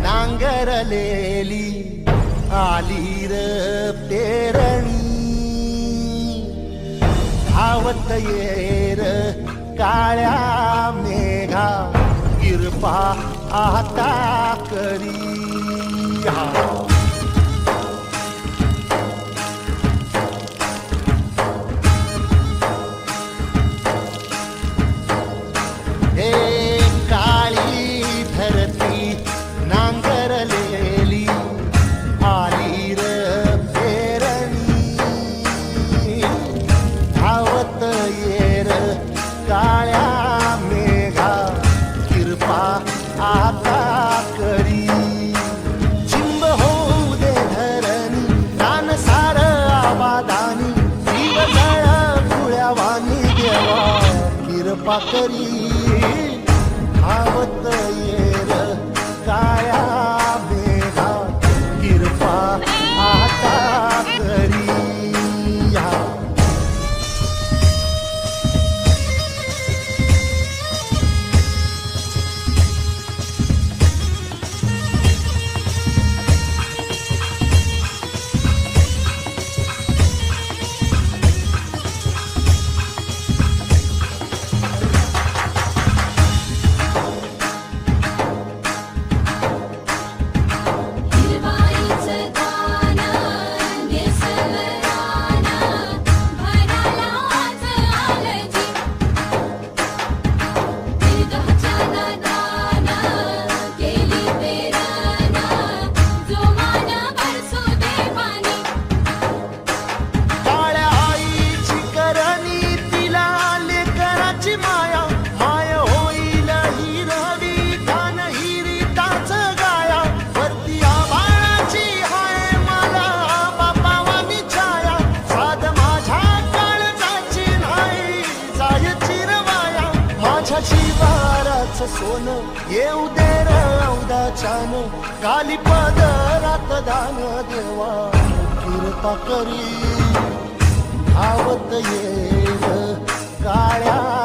नांगरलेली आली र पेरणी धावत येर काळ्या मेघा किरपा आता करी करी धावत येर काळ्या मेघा किरपा आता करी सोन येऊ दे रौदाच्यान काली पदरात दान देवा कृपा करी धावत येईल काळ्या